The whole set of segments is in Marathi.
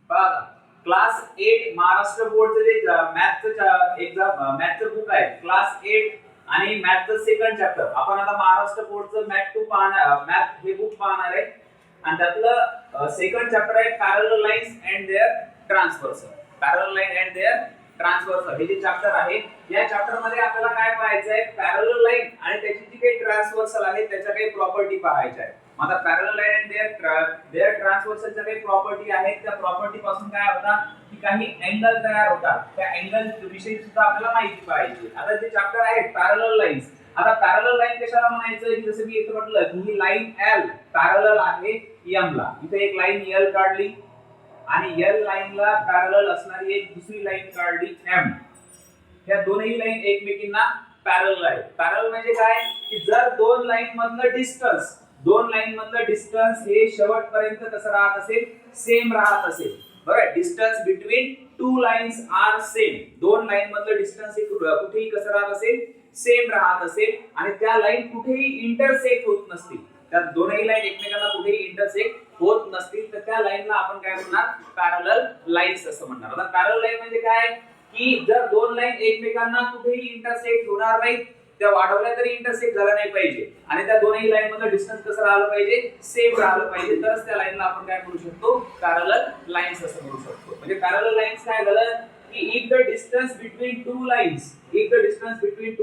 बघा क्लास 8 महाराष्ट्र बोर्डचं जे मॅथचं एक्झाम मॅथचं बुक आहे क्लास 8 आणि मॅथचं सेकंड चॅप्टर आपण आता महाराष्ट्र बोर्डचं मॅथ 2 पाहणार मॅथ हे बुक पाहणार आहे आणि त्यातलं सेकंड चॅप्टर आहे parallel lines and their transversal. Parallel line and their transversal हे जे चॅप्टर आहे या चॅप्टर मध्ये आपल्याला काय पाहायचं आहे पॅरलल लाईन आणि त्याची जी काही ट्रान्सव्हर्सल आहे त्याच्या काही प्रॉपर्टी पाहायच्या आहेत. आता पॅरलल लाईन अँड देअर ट्रान्सव्हर्सलच्या काही प्रॉपर्टी आहेत त्या प्रॉपर्टी पासून काय होतात की काही अँगल तयार होतात त्या अँगल विषयी सुद्धा आपल्याला माहिती पाहिजे. आता जे चॅप्टर आहे पॅरलल लाईन्स आता पॅरलल लाईन कशाला म्हणायचं की जसं मी इथे म्हटलं की ही लाईन L पॅरलल आहे M ला. इथे एक लाईन L काढली आणि L लाईनला पॅरलल असणारी एक दुसरी लाईन काढली M. या दोनही लाईन एकमेकींना पॅरलल आहेत. पॅरलल म्हणजे काय की जर दोन लाईन मधलं डिस्टन्स हे शेवटपर्यंत कसं राहत असेल सेम राहत असेल. बरोबर distance between two lines are same. दोन लाईन मधलं डिस्टन्स हे कुठेही कसं राहत असेल सेम राहत असेल आणि त्या लाईन कुठेही इंटरसेक्ट होत नसतील त्या दोनही लाईन एकमेकांना कुठेही इंटरसेक्ट होत नसतील तर त्या लाईनला आपण काय म्हणणार पॅरलल लाईन्स असं म्हणणार. आता पॅरलल लाईन म्हणजे काय की जर दोन लाईन एकमेकांना कुठेही इंटरसेक्ट होणार नाहीत त्या वाढवल्या तरी इंटरसेक्ट झाला नाही पाहिजे आणि त्या दोनही लाईन मधलं डिस्टन्स कसं राहिलं पाहिजे सेम राहिलं पाहिजे तरच त्या लाईनला आपण काय म्हणू शकतो पॅरलल लाईन्स असं म्हणू शकतो. म्हणजे पॅरलल लाईन्स काय झालं की if the distance between two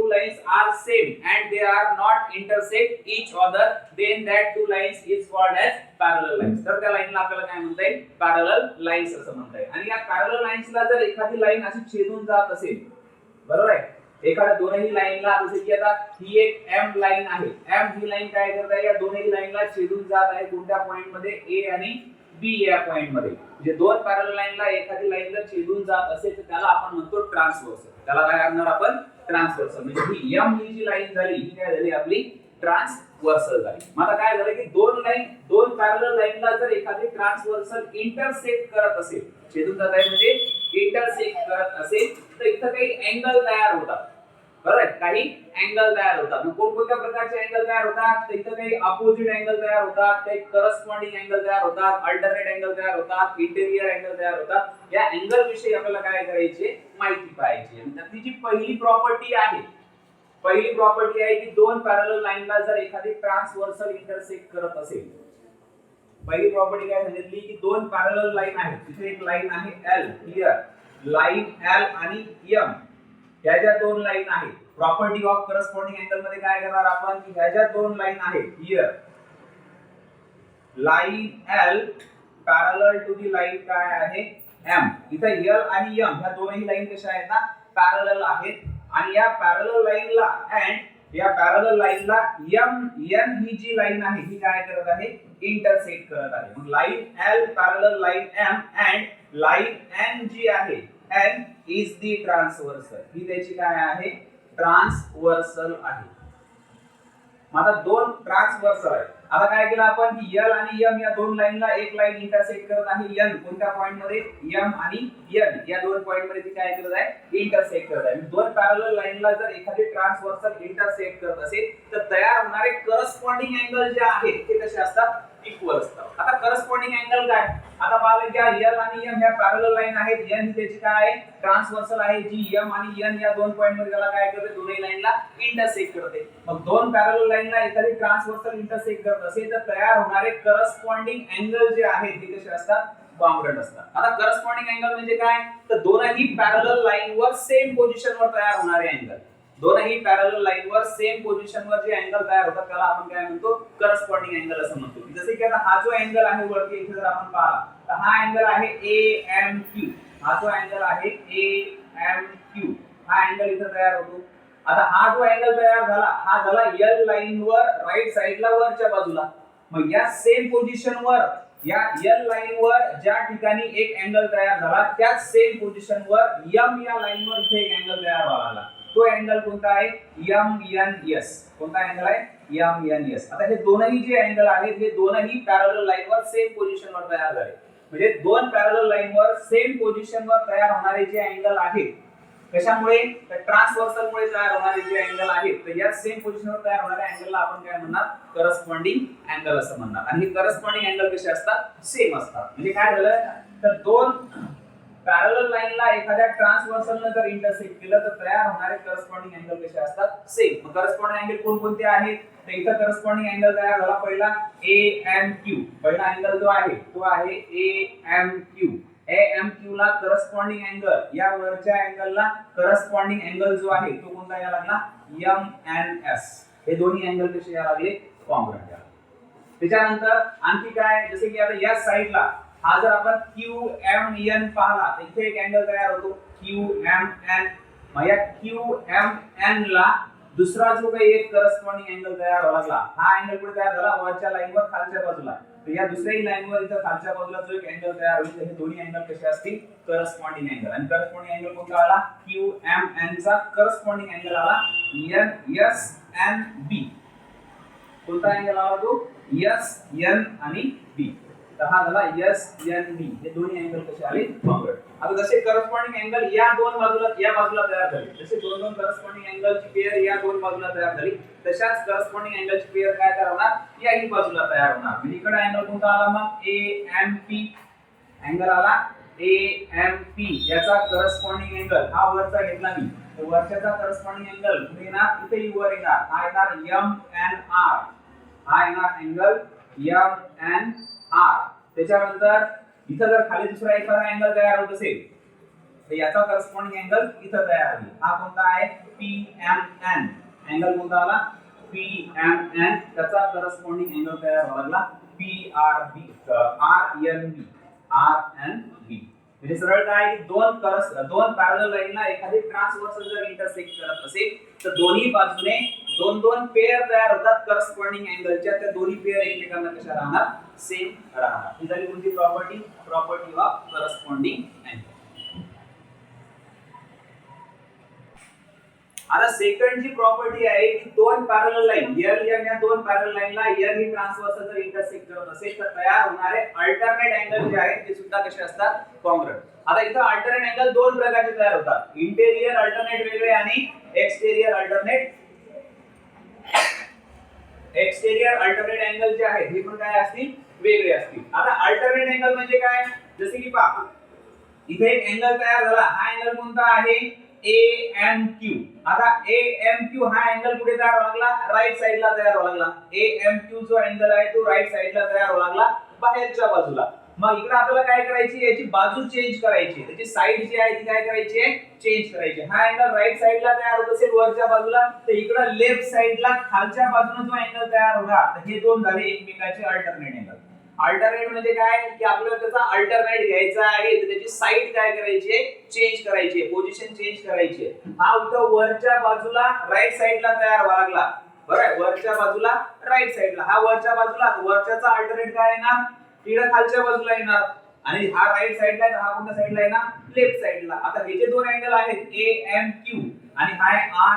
lines are same and they are not intersect each other then that two lines is called as parallel lines. तर त्या लाईनला आपल्याला काय म्हणता येईल पॅरलल लाईन्स असं म्हणता येईल. आणि या पॅरलल लाईन्सला जर एखादी लाईन अशी छेदून जात असेल बरोबर आहे एखाद्या दोनही लाईनला जसे की आता ही एक M लाईन आहे M ही लाईन काय करत आहे या दोनही लाईनला छेदून जात आहे कोणत्या पॉइंट मध्ये A आणि B या पॉइंट मध्ये म्हणजे दोन पॅरलल लाईनला एखादी लाईन जर छेदून जात असेल तर त्याला आपण म्हणतो ट्रान्सव्हर्सल. त्याला काय म्हणणार आपण ट्रान्सव्हर्सल. म्हणजे ही M ही जी लाईन झाली ही काय झाली आपली ट्रान्सव्हर्सल झाली. मग आता काय झालं की दोन पॅरलल लाईनला जर एखादी ट्रान्सव्हर्सल इंटरसेक्ट करत असेल छेदून जात आहे म्हणजे इंटरसेक्ट करत असेल तर इथं काही अँगल तयार होतात. बरोबर काही अँगल तयार होतात. मग कोणत्या प्रकारचे अँगल तयार होतात तर इथं काही अपोजिट अँगल तयार होतात काही करस्पॉन्डिंग अँगल तयार होतात अल्टरनेट अँगल तयार होतात इंटेरियर अँगल तयार होतात. या अँगल विषयी आपल्याला काय करायचे माहिती पाहिजे. आणि त्यातली जी पहिली प्रॉपर्टी आहे की दोन पॅरलल लाईनला जर एखादी ट्रान्सव्हर्सल इंटरसेक्ट करत असेल पहिली प्रॉपर्टी काय सांगितली की दोन पॅरलल लाईन आहेत तिथे एक लाईन आहे L हियर लाईन L आणि M ह्या ज्या दोन लाईन आहेत प्रॉपर्टी ऑफ करस्पॉन्डिंग अँगल मध्ये काय करणार आपण की ह्या ज्या दोन लाईन आहेत here line L parallel to the line काय आहे M. इथे L आणि M ह्या दोनही लाईन कशा आहेत ना पॅरलल आहेत आणि या पॅरलल लाईनला अँड या पॅरलल लाईनला N ही जी लाईन आहे ही काय करत आहे इंटरसेक्ट करत आहे. मग line L parallel line M and line N जी आहे N is the transversal. ही त्याची काय आहे ट्रान्सव्हर्सल आहे. आता दोन ट्रान्सव्हर्सल आहे. आता काय केलं आपण की L आणि M या दोन लाईनला एक लाईन इंटरसेक्ट करत आहे N कोणत्या पॉइंट मध्ये M आणि N या दोन पॉइंट मध्ये ती काय करत आहे इंटरसेक्ट करत आहे. दोन पॅरलल लाईनला जर एखादी ट्रान्सव्हर्सल इंटरसेक्ट करत असेल तर तयार होणारे करस्पॉन्डिंग अँगल जे आहेत ते कसे असतात इक्वल असतात. आता करस्पॉन्डिंग अँगल काय आता पाहिलं की L आणि M ह्या पॅरलल लाईन आहेत N ही त्याची काय आहे ट्रान्सव्हर्सल आहे जी M आणि N या दोन पॉइंट मध्ये त्याला काय करते दोन्ही लाईनला इंटरसेक्ट करते. मग दोन पॅरलल लाईनला एखादी ट्रान्सव्हर्सल इंटरसेक्ट करत असेल तर तयार होणारे करस्पॉन्डिंग अँगल जे आहेत ते कसे असतात कॉन्ग्रुएंट असतात. आता करस्पॉन्डिंग अँगल म्हणजे काय तर दोनही पॅरलल लाईनवर सेम पोझिशनवर तयार होणारे अँगल दोनही पॅरलल लाईनवर सेम पोझिशनवर जे अँगल तयार होतात त्याला आपण काय म्हणतो करस्पॉन्डिंग अँगल असं म्हणतो. जसे की आता हा जो अँगल आहे वरती इथे जर आपण पाहिला तर हा अँगल आहे AMQ. हा जो अँगल आहे AMQ हा अँगल इथे तयार होतो. आता हा जो अँगल तयार झाला हा झाला L लाईनवर राईट साइडला वरच्या बाजूला. मग या सेम पोझिशनवर या L लाईनवर ज्या ठिकाणी एक अँगल तयार झाला त्याच सेम पोझिशनवर M या लाईनवर इथे एक अँगल तयार व्हायला लागला. तो अँगल कोणता आहे MNS. कोणता अँगल आहे MNS. आता हे दोनही जे अँगल आहेत हे दोनही पॅरलल लाईनवर सेम पोझिशनवर तयार झाले. म्हणजे दोन पॅरलल लाईनवर सेम पोझिशनवर तयार होणारे जे अँगल आहेत कशामुळे तर ट्रान्सव्हर्सल मुळे तयार होणारे जे अँगल आहेत तर या सेम पोझिशनवर तयार होणाऱ्या अँगलला आपण काय म्हणणार करस्पॉन्डिंग अँगल असं म्हणणार. आणि हे करस्पॉन्डिंग अँगल कसे असतात सेम असतात. म्हणजे काय झालं तर दोन पॅरलल लाईनला एखाद्या ट्रान्सव्हर्सलने जर इंटरसेक्ट केलं तर तयार होणारे करस्पॉन्डिंग अँगल कसे असतात सेम. मग करस्पॉन्डिंग अँगल कोणकोणते आहेत तर इथं करस्पॉन्डिंग अँगल तयार झाला पहिला AMQ. पहिला अँगल जो आहे तो आहे AMQ. AMQ ला करस्पॉन्डिंग अँगल या वरच्या अँगलला करस्पॉन्डिंग अँगल जो आहे तो कोणता यायला लागला MNS. हे दोन्ही अँगल कसे यायला लागले कॉन्ग्रुएंट यायला. त्याच्यानंतर आणखी काय जसे की आता या साइडला हा जर आपण QMN पाहला तर इथे एक अँगल तयार होतो QMN. मग या QMN ला दुसरा जो काही एक करस्पॉन्डिंग अँगल तयार व्हायला लागला हा अँगल कुठे तयार झाला वरच्या लाईनवर खालच्या बाजूला. तर या दुसऱ्याही लाईनवर इथं खालच्या बाजूला जो एक अँगल तयार होईल हे दोन्ही अँगल कसे असतील करस्पॉन्डिंग अँगल. आणि करस्पॉन्डिंग अँगल कोणता आला QMN चा करस्पॉन्डिंग अँगल आला SNB. कोणता अँगल आला तो SN आणि B. तर हा झाला SNB. हे दोन्ही अँगल कसे आले कॉन्ग्रुएंट. आता जसे करस्पॉन्डिंग अँगल या दोन बाजूला या बाजूला तयार झाले जसे दोन दोन करस्पॉन्डिंग अँगलची पेयर या दोन बाजूला तयार झाली तशाच करस्पॉन्डिंग अँगलची पेयर काय तयार होणार याही बाजूला तयार होणार. म्हणजे इकडे अँगल कोणता आला मग AMP अँगल आला AMP. याचा करस्पॉन्डिंग अँगल हा वरचा घेतला मी तर वरच्याचा करस्पॉन्डिंग अँगल कुठे येणार इथे वर येणार. हा येणार MNR. हा येणार अँगल MNR. त्याच्यानंतर इथं जर खाली दुसरा एखादा अँगल तयार होत असेल तर याचा करस्पॉन्डिंग अँगल इथं तयार होईल. हा कोणता आहे PMN. अँगल कोणता आला PMN. त्याचा करस्पॉन्डिंग अँगल तयार व्हायला लागला PRB RNB. म्हणजे सरळ काय दोन पॅरलल लाईनला एखादी ट्रान्सव्हर्सल जर इंटरसेक्ट करत असेल तर दोन्ही बाजूने दोन दोन पेयर तयार होतात करस्पॉन्डिंग अँगलच्या. त्या दोन्ही पेयर एकमेकांना कशा राहणार सेम राहणार. ही झाली कोणती प्रॉपर्टी ऑफ करस्पॉन्डिंग अँगल. आता सेकंड जी प्रॉपर्टी आहे की दोन पॅरलल लाईन LM या दोन पॅरलल लाईनला L ही ट्रान्सव्हर्सल जर इंटरसेक्ट करत असेल तर तयार होणारे अल्टरनेट अँगल जे आहेत ते सुद्धा कसे असतात कॉन्ग्रुएंट. आता इथं अल्टरनेट अँगल दोन प्रकारचे तयार होतात. इंटेरियर अल्टरनेट वेगळे आणि एक्सटेरियर अल्टरनेट अँगल जे आहेत हे पण काय असतील वेगळे असतील. आता अल्टरनेट अँगल म्हणजे काय जसे की पहा इथे एक अँगल तयार झाला. हा अँगल कोणता आहे AMQ. आता AMQ हा अँगल कुठे तयार व्हायला लागला राईट साइडला तयार व्हायला लागला. AMQ जो अँगल आहे तो राईट साइडला तयार व्हायला लागला बाहेरच्या बाजूला. मग इकडे आपल्याला काय करायची याची बाजू चेंज करायची. त्याची साइड जी आहे ती काय करायची आहे चेंज करायची. हा अँगल राईट साइडला तयार होत असेल वरच्या बाजूला तर इकडे लेफ्ट साइडला खालच्या बाजूने जो अँगल तयार होणार तर हे दोन झाले एकमेकांचे अल्टरनेट अँगल. अल्टरनेट म्हणजे काय की आपल्याला त्याचा अल्टरनेट घ्यायचा आहे तर त्याची साइड काय करायची आहे चेंज करायची आहे पोझिशन चेंज करायची आहे. हा इथं वरच्या बाजूला राईट साइडला तयार व्हायला लागला बरं वरच्या बाजूला राईट साइडला. हा वरच्या बाजूला वरच्याचा अल्टरनेट काय येणार इकडे खालच्या बाजूला येणार आणि हा राईट साइडला आहे हा कोणत्या साइडला येणार लेफ्ट साइडला. आता हे जे दोन अँगल आहेत AMQ आणि हा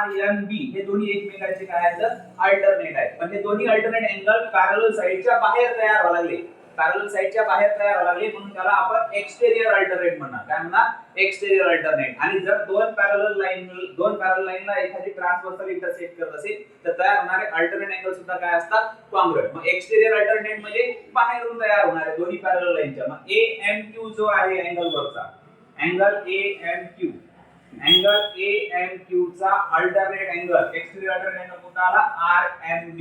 RNB हे दोन्ही एकमेकांचे काय आहेत अल्टरनेट आहेत. पण हे दोन्ही अल्टरनेट अँगल पॅरलल साइडच्या बाहेर तयार व्हायला लागले. पॅरलल साइडच्या बाहेर तयार व्हायला लागले म्हणून त्याला आपण एक्सटेरियर अल्टरनेट म्हणणार. काय म्हणणार एक्सटेरियर अल्टरनेट. आणि जर दोन पॅरलल लाईनला एखादी ट्रान्सव्हर्सल इंटरसेक्ट करत असेल तर तयार होणारे अल्टरनेट अँगल सुद्धा काय असतात कॉन्ग्रुएंट. मग एक्सटेरियर अल्टरनेट म्हणजे बाहेरून तयार होणारे दोन्ही पॅरलल लाईनच्या. मग AMQ जो आहे अँगल वरचा अँगल AMQ चा alternate angle exterior alternate angle कोणता आला RNB.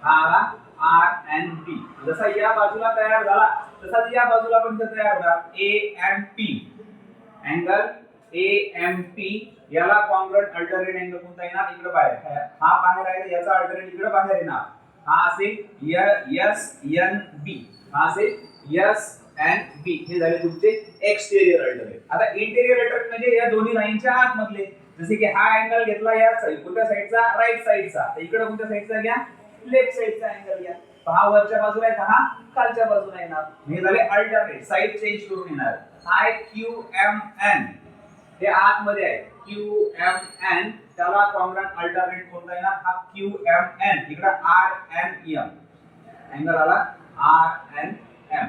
हा आला RNB. जसा या बाजूला तयार झाला तसाच या बाजूला पण तयार होणार AMP. अँगल AMP याला कॉन्ग्रुएंट अल्टरनेट अँगल कोणता येणार इकडे बाहेर. हा बाहेर आहे याचा अल्टरनेट इकडे बाहेर येणार. हा असेल SNB. हा असेल SNB. हे झाले तुमचे एक्सटेरियर अल्टरनेट. आता इंटेरियर अल्टरनेट म्हणजे या दोन्ही लाईनच्या आतमधले जसे की हा अँगल घेतला या कोणत्या साइडचा राईट साइडचा तर इकडे कोणत्या साइडचा घ्या लेफ्ट साइडचा अँगल घ्या. हा वरच्या बाजूला आहे हा खालच्या बाजूला येणार. हे झाले अल्टरनेट साइड चेंज करून येणार. हा आहे QMN हे आतमध्ये आहे QMN त्याला कॉन्ग्रुएंट अल्टरनेट कोणता येणार हा QMN. इकडे RNM अँगल आला RNM.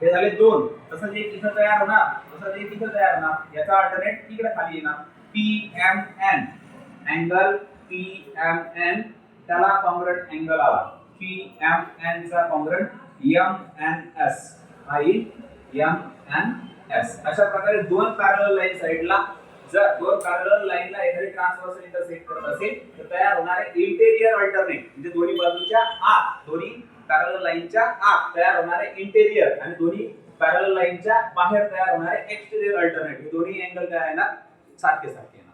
हे झाले दोन. तसंच एक इथं तयार होणार तसंच एक इथं तयार होणार. याचा अल्टरनेट इकडे खाली येणार PMN. अँगल PMN त्याला कॉन्ग्रुएंट अँगल आला PMN चा कॉन्ग्रुएंट MNS. हा येईल एम एन एस अशा प्रकारे दोन पॅरलल लाईन साइडला जर दोन पॅरलल लाईनला एखादी ट्रान्सव्हर्सल इंटरसेक्ट करत असेल तर तयार होणारे इंटेरियर अल्टरनेट म्हणजे दोन्ही बाजूच्या आत दोन्ही पॅरलल लाईनच्या आत तयार होणारे इंटेरियर आणि दोन्ही पॅरलल लाईनच्या बाहेर तयार होणारे एक्सटेरियर अल्टरनेट हे दोन्ही अँगल काय आहे ना सारखे सारखे येणार.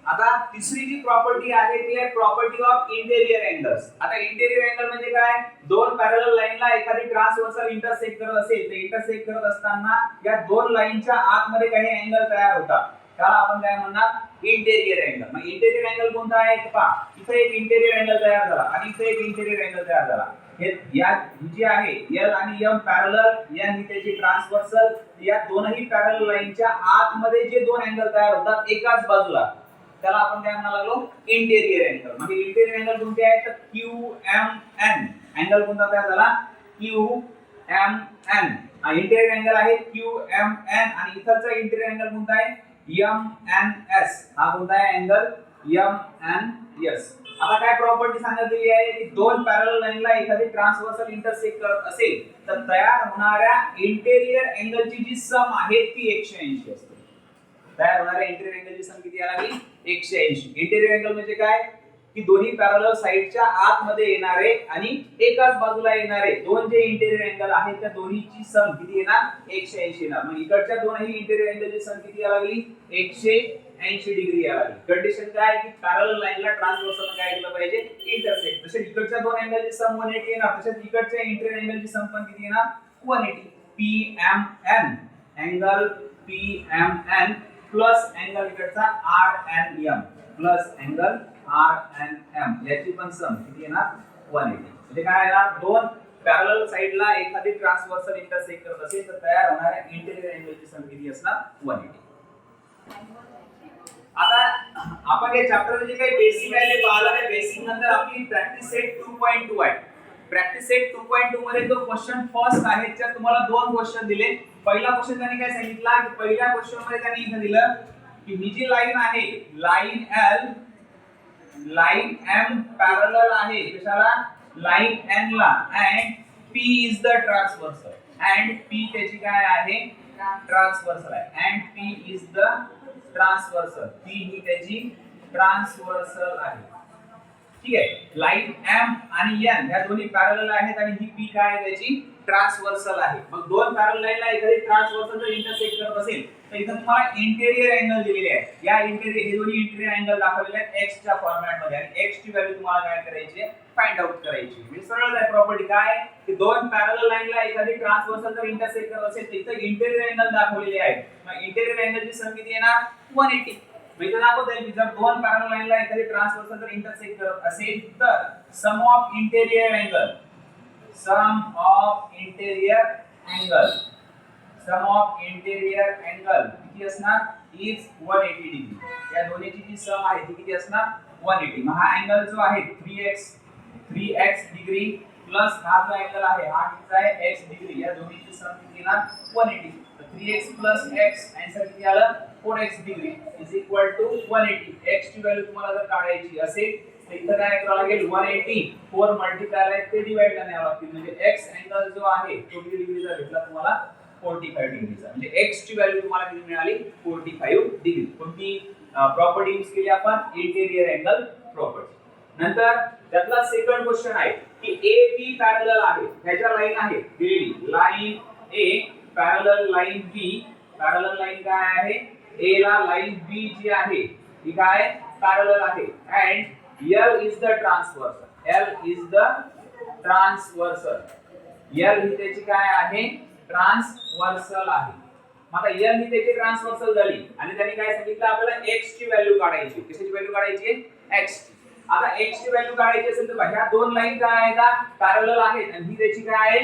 आता तिसरी जी प्रॉपर्टी आहे ती आहे प्रॉपर्टी ऑफ इंटेरियर अँगल्स. आता इंटेरियर अँगल म्हणजे काय दोन पॅरलल लाईनला एखादी ट्रान्सव्हर्सल इंटरसेक्ट करत असेल तर इंटरसेक्ट करत असताना या दोन लाईनच्या आतमध्ये काही अँगल तयार होतात त्याला आपण काय म्हणणार इंटेरियर अँगल. मग इंटेरियर अँगल कोणता आहे पहा इथे एक इंटेरियर अँगल तयार झाला आणि इथे एक इंटेरियर अँगल तयार झाला. हे या जी आहे L आणि M पॅरलल N ही त्याची ट्रान्सव्हर्सल या दोनही पॅरलल लाईनच्या आतमध्ये जे दोन अँगल तयार होतात एकाच बाजूला त्याला आपण काय म्हणायला लागलो इंटेरियर अँगल. म्हणजे इंटेरियर अँगल कोणते आहेत तर QMN अँगल कोणता तयार झाला QMN हा इंटेरियर अँगल आहे QMN आणि इथलचा इंटेरियर अँगल कोणता आहे MNS हा कोणता आहे अँगल MNS. आता काय प्रॉपर्टी सांगितलेली आहे की दोन पॅरलल लाईनला एखादी ट्रान्सव्हर्सल इंटरसेक्ट करत असेल तर तयार होणाऱ्या इंटेरियर अँगलची जी सम आहे ती 180 असते. तयार होणाऱ्या इंटेरियर अँगलची सम किती यायला लागली 180. इंटेरियर अँगल म्हणजे काय की दोन्ही पॅरलल साइडच्या आतमध्ये येणारे आणि एकाच बाजूला येणारे दोन जे इंटेरियर अँगल आहेत त्या दोन्हीची सम किती येणार 180 येणार. मग इकडच्या दोनही इंटेरियर अँगलची सम किती यायला लागली 180 डिग्री यायला लागली. कंडिशन काय की पॅरलल लाईनला ट्रान्सव्हर्सल काय केलं पाहिजे इंटरसेक्ट. तसेच इकडच्या दोन अँगलची सम 180 येणार तसेच इकडच्या इंटेरियर अँगलची सम पण किती येणार 180. PMN angle PMN plus angle इकडचा RNM प्लस अँगल RNM याची पण सम किती येणार 180. म्हणजे काय येणार दोन पॅरलल साइडला एखादी ट्रान्सव्हर्सल इंटरसेक्ट करत असेल तर तयार होणाऱ्या इंटेरियर अँगलची सम किती असणार 180. आता आपण या चॅप्टरचे जे काही बेसिक आहे ते पाहिलं त्या बेसिक नंतर आपली प्रॅक्टिस सेट 2.2 आहे. प्रॅक्टिस सेट 2.2 मध्ये जो क्वेश्चन फर्स्ट आहे त्यात तुम्हाला दोन क्वेश्चन दिले. पहिला क्वेश्चन त्यांनी काय सांगितला की पहिल्या क्वेश्चन मध्ये त्यांनी इथे दिलं की ही जी लाईन आहे line L line M parallel आहे कशाला लाईन N ला and P is the transversal and P त्याची काय आहे ट्रान्सव्हर्सल आहे and P is the transversal P ही त्याची ट्रान्सव्हर्सल आहे. ठीक आहे लाईन M आणि N या दोन्ही पॅरलल आहेत आणि ही P काय आहे त्याची ट्रान्सव्हर्सल आहे. मग दोन पॅरलल लाईनला एखादी ट्रान्सव्हर्सल जर इंटरसेक्ट करत असेल तर इथे तुम्हाला इंटेरियर अँगल दिलेले आहे. या इंटेरियर हे दोन्ही इंटेरियर अँगल दाखवलेले आहेत x च्या फॉर्मॅट मध्ये आणि x ची व्हॅल्यू तुम्हाला काय करायची आहे फाइंड आउट करायची. म्हणजे सरळ आहे प्रॉपर्टी काय की दोन पॅरलल लाईनला एखादी ट्रान्सव्हर्सल जर इंटरसेक्ट करत असेल तर इथे इंटेरियर अँगल दाखवलेले आहेत. मग इंटेरियर अँगलची सम किती येणार 180. म्हणजे दाखवता येईल की जर दोन पॅरलल लाईनला एखादी ट्रान्सव्हर्सल जर इंटरसेक्ट करत असेल तर sum of interior angle sum of interior angle किती असणार इज 180 डिग्री. या दोन्हीची जी सम आहे ती किती असणार 180. मग हा अँगल जो आहे 3x डिग्री प्लस हा जो अँगल आहे हा किती आहे x डिग्री या दोन्हीची सम किती येणार 180. तर 3x plus x आन्सर किती आलं 4x degree is equal to 180. x ची व्हॅल्यू तुम्हाला जर काढायची असेल तर इथं काय करावं लागेल 180 4 मल्टिप्लाय आहे ते डिवाइड करावं लागतील. म्हणजे x अँगल जो आहे तो किती डिग्रीचा भेटला तुम्हाला 45 डिग्रीचा. म्हणजे x ची व्हॅल्यू तुम्हाला किती मिळाली 45 डिग्री. कोणती प्रॉपर्टी यूज केली आपण इंटेरियर अँगल प्रॉपर्टी. नंतर त्यातला सेकंड क्वेश्चन आहे की AB पॅरलल आहे ह्याच्या लाईन आहे दिलेली line A parallel line B parallel line काय आहे A ला लाईन B जी आहे ही काय पॅरलल आहे and L is the transversal L is the transversal L ही त्याची काय आहे ट्रान्सव्हर्सल आहे. मग आता L ही त्याची ट्रान्सव्हर्सल झाली आणि त्यांनी काय सांगितलं आपल्याला x ची व्हॅल्यू काढायची. कशाची व्हॅल्यू काढायची x ची. आता x ची व्हॅल्यू काढायची असेल तर ह्या दोन लाईन काय आहेत पॅरलल आहेत आणि ही त्याची काय आहे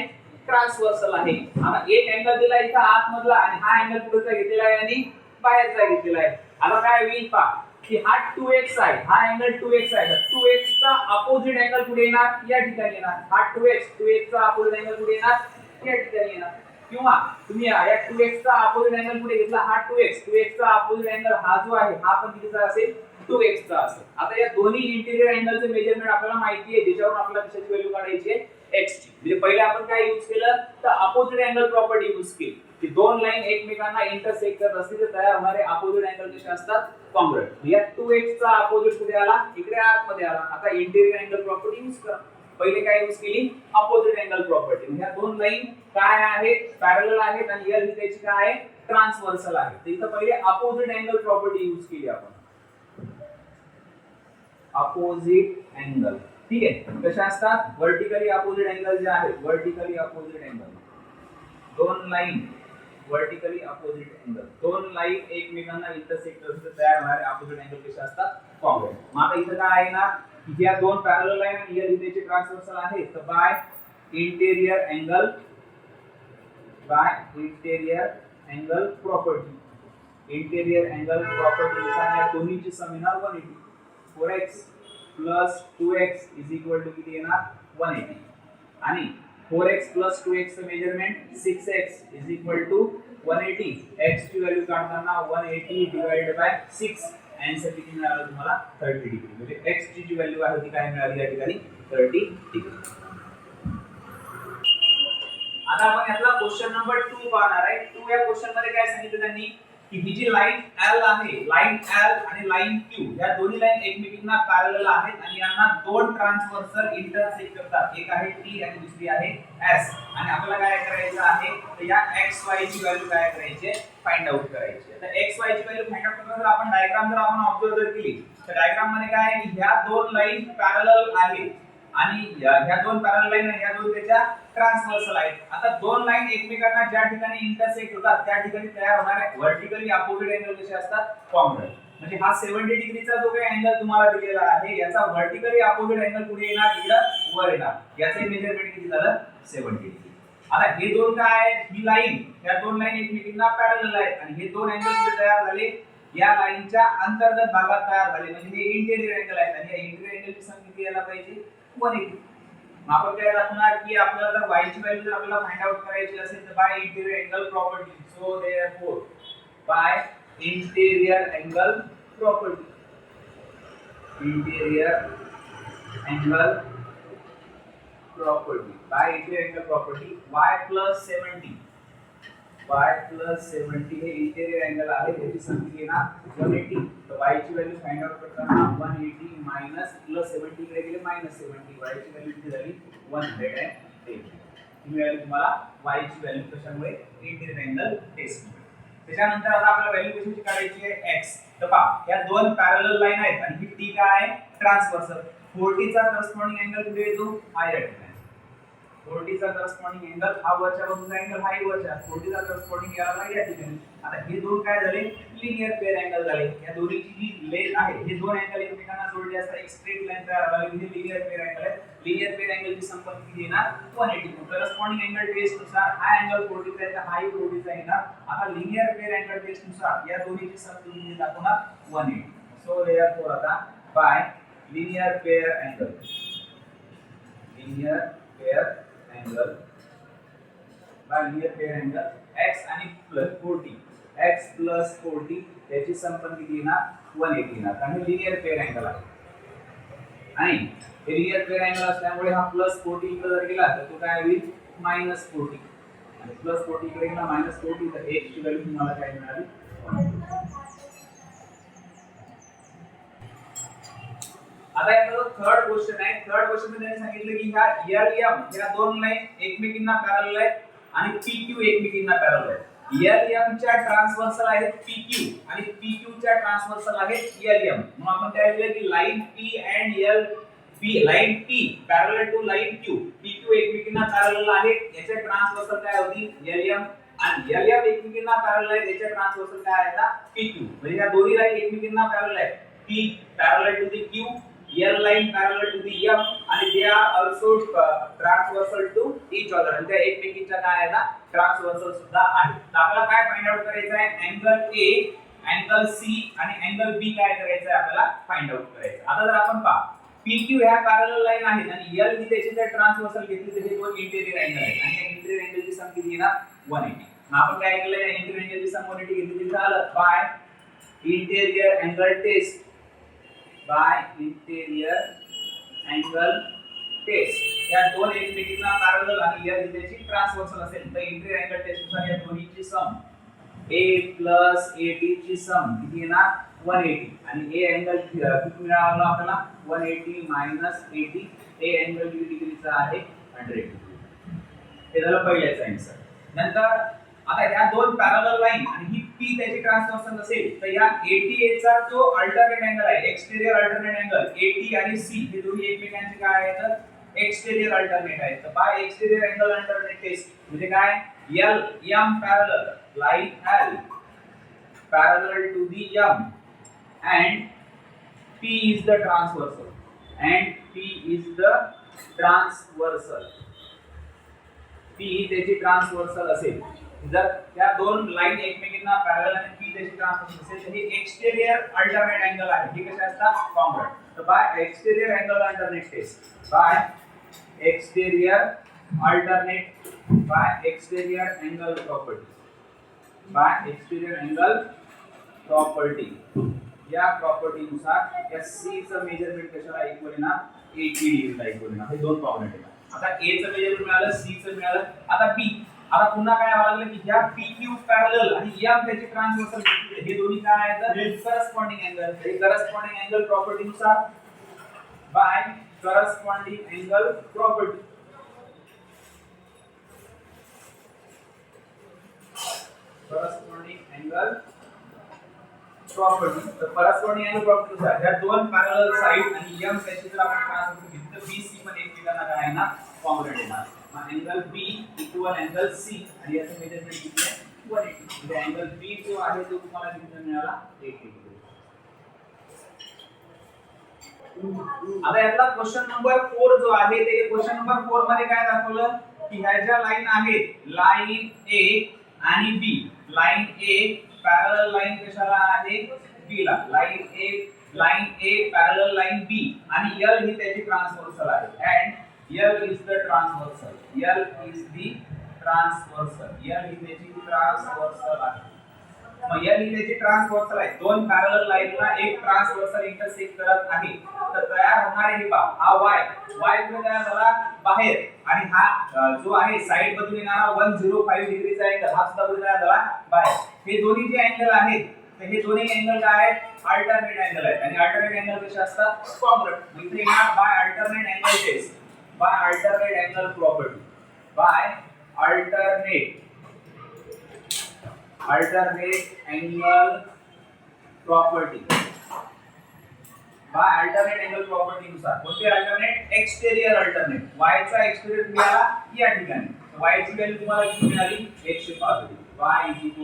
ट्रान्सव्हर्सल आहे. आता एक अँगल दिला इथं आतमधला आणि हा अँगल पुढचा घेतलेला आहे आणि बाहेरचा घेतलेला आहे. आता काय होईल पहा की हा 2x आहे हा अँगल 2x आहे 2x चा अपोजिट अँगल कुठे येणार या ठिकाणी येणार. हा 2x चा अपोजिट अँगल कुठे येणार या ठिकाणी येणार. किंवा तुम्ही या 2x चा अपोजिट अँगल कुठे घेतला हा 2x चा अपोजिट अँगल हा जो आहे हा पण कितीचा असेल 2x चा असेल. आता या दोन्ही इंटिरियर अँगलचे मेजरमेंट आपल्याला माहिती आहे, ज्याच्यावर आपल्याला कशाची व्हॅल्यू काढायची आहे, x ची. म्हणजे पहिले आपण काय यूज केलं तर अपोजिट अँगल प्रॉपर्टी यूज केली, की दोन लाईन एकमेकांना इंटरसेक्ट करत असतील तर तयार होणारे अपोजिट अँगल कसे असतात, कॉन्ग्रुएंट. या 2x चा अपोजिट कुठे आला, इकडे आत मध्ये आला. आता इंटिरियर अँगल प्रॉपर्टी यूज करा. पहिले काय यूज केली, अपोजिट अँगल प्रॉपर्टी. ह्या दोन लाईन काय आहेत, पॅरलल आहेत आणि एल ही त्याची काय आहे, ट्रान्सव्हर्सल आहे. तर इथं पहिले अपोजिट अँगल प्रॉपर्टी यूज केली आपण, अपोजिट अँगल. ठीक आहे, कशा असतात, वर्टिकली अपोजिट अँगल जे आहेत, वर्टिकली अपोजिट अँगल, दोन लाईन वर्टिकली अपोजिट अँगल, दोन लाईन एकमेकांना इंटरसेक्ट करतात तयार होणारे अपोजिट अँगल कसे असतात, कॉन्ग्रुएंट. मग आता इथं काय आहे ना, की या दोन पॅरलल लाईन आणि या त्याचे ट्रान्सव्हर्सल आहेत, तर by interior angle, by interior angle property, interior angle property नुसार या दोन्हीची सम येणार 180. 4x plus 2x is equal to किती येणार, 180. आणि 4x plus 2x चं measurement 6x is equal to 180. x ची व्हॅल्यू काढताना 180 divided by 6, आन्सर किती मिळाला तुम्हाला, 30 डिग्री. म्हणजे x ची जी व्हॅल्यू आहे ती काय मिळाली या ठिकाणी, 30 डिग्री. आता आपण यातला क्वेश्चन नंबर 2 पाहणार आहे. 2 या क्वेश्चन मध्ये काय सांगितलं त्यांनी, की ही जी लाईन L आहे, लाईन L आणि लाईन Q या दोन्ही लाईन एकमेकांना पॅरलल आहेत आणि यांना दोन ट्रान्सव्हर्सल इंटरसेक्ट करतात. एक आहे T आणि दुसरी आहे S. आणि आपल्याला काय करायचं आहे, तर या XY ची व्हॅल्यू काय करायची आहे, फाइंड आउट करायची आहे. तर XY ची व्हॅल्यू फाइंड आउट करताना आपण डायग्राम जर आपण ऑब्झर्व केली तर डायग्राम मध्ये काय आहे, की ह्या दोन लाईन पॅरलल आहेत आणि ह्या दोन पॅरलल लाईन आणि ह्या दोन त्याच्या ट्रान्सव्हर्सल आहेत. आता दोन लाईन एकमेकांना ज्या ठिकाणी इंटरसेक्ट होतात त्या ठिकाणी तयार होणारे वर्टिकली अपोजिट अँगल कसे असतात, कॉन्ग्रुएंट. म्हणजे हा 70 डिग्रीचा जो काही अँगल तुम्हाला दिलेला आहे याचा वर्टिकली अपोजिट अँगल कुठे येणार, इकडे वर येणार. याचे मेजरमेंट किती झालं, 70 डिग्री. आता हे दोन काय आहेत, ही लाईन, या दोन लाईन एकमेकांना पॅरलल आहेत आणि हे दोन अँगल कुठे तयार झाले, या लाईनच्या अंतर्गत भागात तयार झाले. म्हणजे हे इंटेरियर अँगल आहेत आणि या इंटेरियर अँगलची सम किती यायला पाहिजे, 180. आपण काय दाखवणार, की आपल्याला जर y ची व्हॅल्यू जर आपल्याला फाइंड आउट करायची असेल तर by interior angle property. So therefore by interior angle property, interior angle property, by interior angle property y plus 70, y plus 70 हे इंटेरियर अँगल आहे, त्याची सम किती येणार, 180. तर y ची व्हॅल्यू फाइंड आउट करताना 180 मायनस प्लस 70 कडे गेले मायनस 70, y ची व्हॅल्यू किती झाली, 110. ही मिळाली तुम्हाला y ची व्हॅल्यू कशामुळे, इंटेरियर अँगल टेस्ट मुळे. त्याच्यानंतर आता आपल्याला व्हॅल्यू कशाची काढायची आहे, x. तर पहा या दोन पॅरलल लाईन आहेत आणि ही t काय आहे, ट्रान्सव्हर्सल. 40 चा करस्पॉन्डिंग अँगल कुठे येतो, हा या ठिकाणी. 40 चा करस्पॉन्डिंग अँगल हा वरच्या बाजूचा अँगल, हा वरच्या. 40 चा करस्पॉन्डिंग याला या ठिकाणी. आता हे दोन काय झाले, लिनियर पेअर अँगल झाले. या दोन्हीची जी लेंथ आहे, हे दोन अँगल एकमेकांना जोडले असता एक स्ट्रेट लाईन तयार झाली. हे लिनियर पेअर अँगल आहे. लिनियर पेअर अँगलची सम किती येणार, 180. करस्पॉन्डिंग अँगल टेस्ट नुसार हा अँगल 40 चा आहे तर हाही 40 चा येणार. आता लिनियर पेअर अँगल टेस्ट नुसार या दोन्हीची सम तुम्ही दाखवणार 180. सो देयरफॉर आता by linear pair angle, linear pair angle, by linear pair angle x आणि प्लस 40, x प्लस 40 त्याची सम पण किती येणार, 180 येणार. कारण हे लिनियर पेअर अँगल आहे आणि हे लिनियर पेअर अँगल असल्यामुळे हा प्लस 40 इकडे जर गेला तर तो काय होईल, मायनस 40. आणि प्लस 40 इकडे गेला मायनस 40, तर x ची व्हॅल्यू तुम्हाला काय मिळाली, 180. आता याचा थर्ड क्वेश्चन आहे. थर्ड क्वेश्चन मध्ये त्यांनी सांगितलं की ह्या LM या दोन लाईन एकमेकांना पॅरलल आहेत आणि PQ एकमेकांना पॅरलल आहेत. LM च्या ट्रान्सव्हर्सल आहेत PQ आणि PQ च्या ट्रान्सव्हर्सल आहेत LM. मग आपण काय केलं की line P and LP, line P parallel to line Q, PQ एकमेकांना पॅरलल आहेत, याचे ट्रान्सव्हर्सल काय होती, LM. आणि LM एकमेकांना पॅरलल आहेत, याचे ट्रान्सव्हर्सल काय आहे, PQ. म्हणजे या दोन्ही लाईन एकमेकांना पॅरलल आहेत. P parallel to the Q, L line parallel to the M and they are also transversal to each other. आणि त्या एकमेकींच्या काय आहे ना, ट्रान्सव्हर्सल सुद्धा आहे. तर आपल्याला काय फाइंड आउट करायचं आहे, अँगल A, अँगल C आणि अँगल B काय करायचं आहे, आपल्याला फाइंड आउट करायचं. आता जर आपण पहा PQ ह्या पॅरलल लाईन आहेत आणि L ही त्याची जर ट्रान्सव्हर्सल घेतली तर हे दोन इंटेरियर अँगल आहेत आणि या इंटेरियर अँगलची सम किती येणार, 180. मग आपण काय केलं, या इंटेरियर अँगलची सम 180 घेतली, झालं by interior angle test, by interior angle test. या दोन एकमेकींना पॅरलल आणि या त्याची ट्रान्सव्हर्सल असेल तर इंटेरियर अँगल टेस्ट नुसार या दोन्हीची सम A प्लस AD ची सम किती येणार 180 आणि A अँगल किती मिळाला आपल्याला 180 मायनस 80. A अँगल किती डिग्रीचा आहे 100 डिग्री. हे झालं पहिल्याचं आन्सर. नंतर आता या दोन पॅरलल लाईन आणि ही P त्याची ट्रान्सव्हर्सल असेल तर या ATA चा जो अल्टरनेट अँगल आहे एक्सटेरियर अल्टरनेट अँगल AT आणि C हे दोन्ही एकमेकांचे काय आहेत एक्सटेरियर अल्टरनेट आहेत. तर by exterior angle alternate test म्हणजे काय L M parallel line L parallel to the M and P is the transversal and P is the transversal. P ही त्याची ट्रान्सव्हर्सल असेल. जर त्या दोन लाईन एकमेकींना पॅरलल आणि P त्याची ट्रान्सव्हर्सल असेल तर हे एक्सटेरियर अल्टरनेट अँगल आहे. हे कसे असतात कॉन्ग्रुएंट. तर by exterior angle alternate test by exterior alternate by exterior angle property या प्रॉपर्टी नुसार या C चं मेजरमेंट कशाला इक्वल येणार 80 डिग्रीला इक्वल येणार. हे दोन प्रॉब्लेम आहेत. आता A चं मेजरमेंट मिळालं C चं मिळालं. आता B आता पुन्हा काय व्हायला लागलं की या PQ पॅरलल आणि M त्याची ट्रान्सव्हर्सल हे दोन्ही काय आहेत करस्पॉन्डिंग अँगल. हे करस्पॉन्डिंग अँगल प्रॉपर्टी नुसार by corresponding angle property corresponding angle property. तर corresponding angle property नुसार या दोन पॅरलल साइड आणि M त्याची जर आपण ट्रान्सफर केली तर BC पण एकमेकांना काय आहे ना कॉन्ग्रुएंट येणार. मग angle B equal angle C आणि याचं मेजरमेंट किती आहे 180. म्हणजे अँगल B जो आहे तो तुम्हाला किती मिळाला 80 डिग्री. आता यातला क्वेश्चन नंबर 4 जो आहे ते क्वेश्चन नंबर 4 मध्ये काय दाखवलं की ह्या ज्या लाईन आहेत लाईन A आणि B line A parallel line कशाला आहे B ला line A parallel line B आणि L ही त्याची ट्रान्सव्हर्सल आहे and L is the transversal. L is the transversal. L ही त्याची ट्रान्सव्हर्सल आहे. मग L ही त्याची ट्रान्सव्हर्सल आहे. दोन पैरेलल लाइनला एक ट्रान्सव्हर्सल इंटरसेक्ट करत आहे. तर तयार होणारे हे पहा हा Y कुठे तयार झाला बाहेर आणि हा जो आहे साइड मधून येणारा 105 डिग्रीचा अँगल हा सुद्धा कुठे तयार झाला बाहेर. हे दोन्ही जे अँगल आहेत तर हे दोन्ही अँगल काय आहेत अल्टरनेट अँगल आहेत आणि अल्टरनेट अँगल कसे असतात कॉन्ग्रुएंट. इथे येणार by alternate angle test by alternate angle property by alternate angle property by alternate angle property नुसार कोणते अल्टरनेट एक्सटेरियर अल्टरनेट y चा एक्सटेरियर मिळाला या ठिकाणी. तर y ची व्हॅल्यू तुम्हाला किती मिळाली 105 डिग्री. y =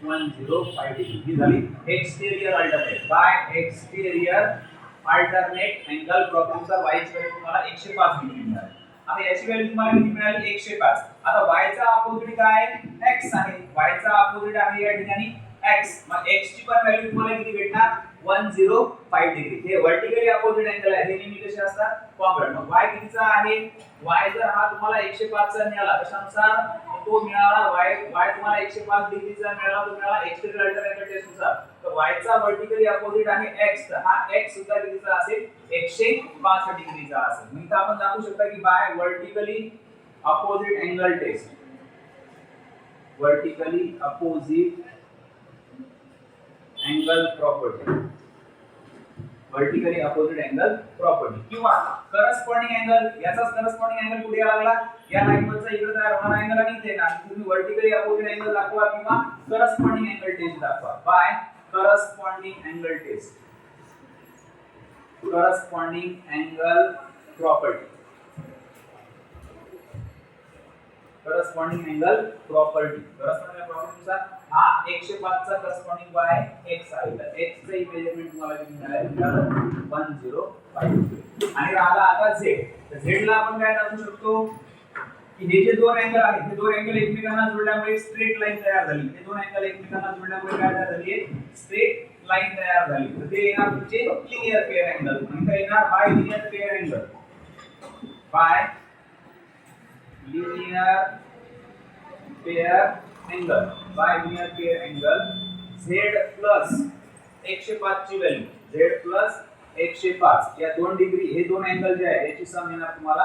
105 डिग्री ही झाली exterior alternate by exterior alternate angle property नुसार y ची व्हॅल्यू तुम्हाला 105 डिग्री मिळाली. आता याची व्हॅल्यू तुम्हाला किती मिळाली 105. आता y चा अपोजिट काय x आहे. y चा अपोजिट आहे या ठिकाणी x. मग x ची पण व्हॅल्यू तुम्हाला किती भेटणार 105 डिग्री. हे वर्टिकली अपोजिट अँगल आहे. हे नेहमी कसे असतात कॉन्ग्रुएंट. मग y कितीचा आहे y जर हा तुम्हाला 105 चा मिळाला कशानुसार तो मिळाला y तुम्हाला 105 डिग्रीचा मिळाला तो मिळाला एक्सटेरियर अल्टरनेट अँगल टेस्ट नुसार. तर y चा वर्टिकली अपोजिट आहे x. तर हा x सुद्धा कितीचा असेल 105 डिग्रीचा असेल. म्हणजे इथे आपण दाखवू शकता की by vertically opposite angle test vertically opposite angle property vertically opposite angle property किंवा करस्पॉन्डिंग अँगल. याचाच करस्पॉन्डिंग अँगल कुठे यायला लागला या लाईन वरचा इकडे तयार होणारा अँगल आणि इथे येणार. तुम्ही वर्टिकली अपोजिट अँगल दाखवा किंवा करस्पॉन्डिंग अँगल टेस्ट दाखवा by corresponding angle test corresponding angle property corresponding angle property नुसार हा 105 चा करस्पॉन्डिंग y x आहे. तर x चे मेजरमेंट तुम्हाला किती मिळाले 105. आणि राहिला आता z. तर z ला आपण काय दाखवू शकतो की हे जे दोन अँगल आहेत हे दोन अँगल एकमेकांना जोडल्यामुळे स्ट्रेट लाईन तयार झाली. हे दोन अँगल एकमेकांना जोडल्यामुळे काय तयार झाली स्ट्रेट लाईन तयार झाली. तर ते येणार तुमचे लिनियर पेअर अँगल. इथे येणार by linear pair angle by linear pair angle by linear pair angle z plus 105 ची व्हॅल्यू z plus 105 या 2 डिग्री हे दोन अँगल जे आहे याची सम येणार तुम्हाला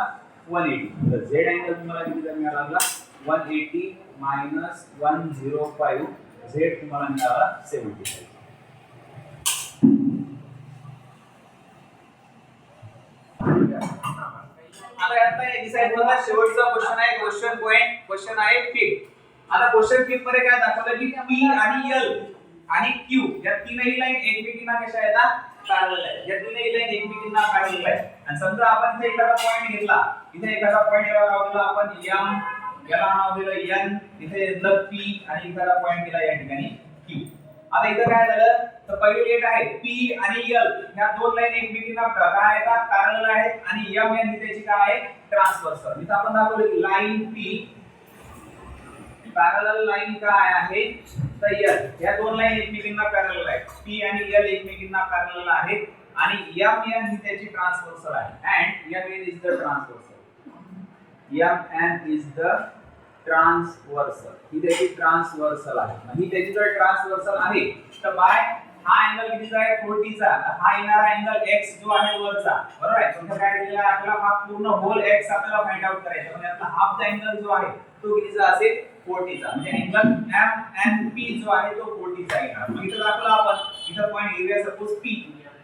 180. तर झेड अँगल तुम्हाला किती मिळाला लागला 180 मायनस 105 झेड तुम्हाला मिळाला 75. आता यातला एक्सरसाइज मधला शेवटचा क्वेश्चन आहे क्वेश्चन आहे 5. आता क्वेश्चन 5 मध्ये काय दाखवलं की P आणि L आणि Q या तीनही लाईन एकमेकींना कशा आहेत पॅरलल आहेत. या तीनही लाईन एकमेकींना पॅरलल आहेत. आणि समजा आपण इथे एखादा पॉइंट घेतला, इथे एखादा पॉइंट याला नाव दिलं आपण M, याला नाव दिलं N, इथे दिलं P आणि एखादा पॉइंट दिला या ठिकाणी Q. आता इथं काय झालं तर पहिली लेट आहे P आणि L ह्या दोन लाईन एकमेकींना काय आहेत पॅरलल आहेत आणि M या त्याची काय आहे ट्रान्सव्हर्सल. इथं आपण दाखवलं की लाईन P पॅरलल लाईन काय आहे तर L या दोन लाईन एकमेकींना पॅरलल आहेत. P आणि L एकमेकींना पॅरलल आहेत आणि M ही त्याची ट्रान्सव्हर्सल आहे and M is the transversal. M is the transversal ही त्याची ट्रान्सव्हर्सल आहे. ही त्याची जर ट्रान्सव्हर्सल आहे तर बाय हा अँगल कितीचा आहे 40 चा. हा येणारा अँगल x जो आहे वरचा बरोबर आहे. तुमचं काय दिलेला आहे आपल्याला हा पूर्ण होल x आपल्याला फाइंड आउट करायचा. म्हणजे आपला हाफ अँगल जो आहे तो कितीचा असेल 40 चा. म्हणजे अँगल MNP जो आहे तो 40 चा येणार. मग इथं दाखवला आपण इथं पॉइंट घेऊया सपोज P.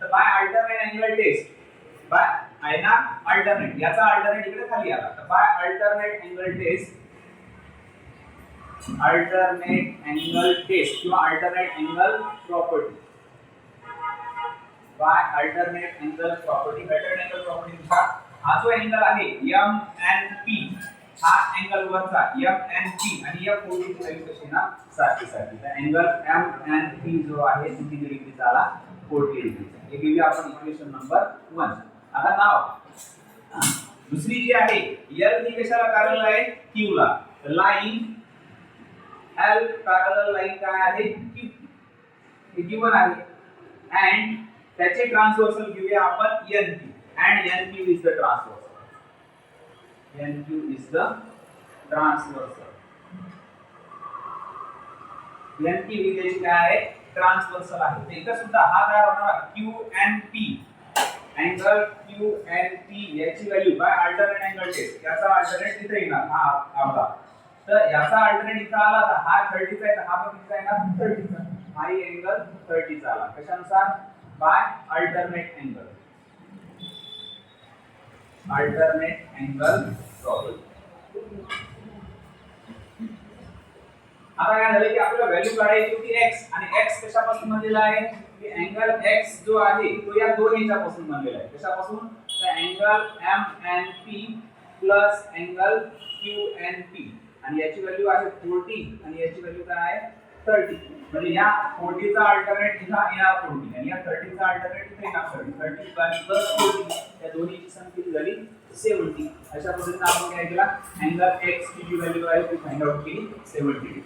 तर by alternate angle test by आहे ना अल्टरनेट याचा अल्टरनेट इकडे खाली आला. तर बाय अल्टरनेट अँगल टेस्ट किंवा alternate angle property by alternate angle property नुसार हा जो अँगल आहे MNP हा अँगल वरचा MNP आणि या 40 ची व्हॅल्यू कशी ना सारखी. तर अँगल MNP जो आहे तो किती डिग्रीचा आला 40 डिग्रीचा. हे घेऊया आपण इक्वेशन नंबर 1. आता नाव दुसरी जी आहे L ही कशाला पॅरलल आहे Q ला. तर लाईन L पॅरलल लाईन काय आहे Q हे गिवन आहे and त्याचे ट्रान्सव्हर्सल घेऊया आपण NQ and NQ is the transversal. NQ is the transversal. NQ ही त्याची काय आहे ट्रान्सव्हर्सल आहे. तर इथं सुद्धा हा काय होणार QNP अँगल QNP याची value by alternate angle test याचा अल्टरनेट इथे येणार हा आपला. तर याचा अल्टरनेट इथं आला तर हा 30 चा आहे तर हा पण किती येणार 30 चा. हा अँगल 30 चा आला कशानुसार बाय अल्टरनेट अँगल प्रॉपर्टी. आता काय झालं की आपल्याला व्हॅल्यू काढायची होती x आणि x कशापासून बनलेला आहे की अँगल x जो आहे तो या दोन याच्यापासून बनलेला आहे. कशापासून तर angle MNP plus angle QNP आणि याची व्हॅल्यू आहे 40 आणि याची व्हॅल्यू काय आहे 30. म्हणजे या 40 चा अल्टरनेट इथं येणार 40 आणि या 30 चा अल्टरनेट इथे येणार 30 प्लस 40 या दोन्हीची सम किती झाली 70. अशा पद्धतीने आपण काय केला अँगल x ची जी व्हॅल्यू आहे ती फाइंड आउट केली 70 डिग्री.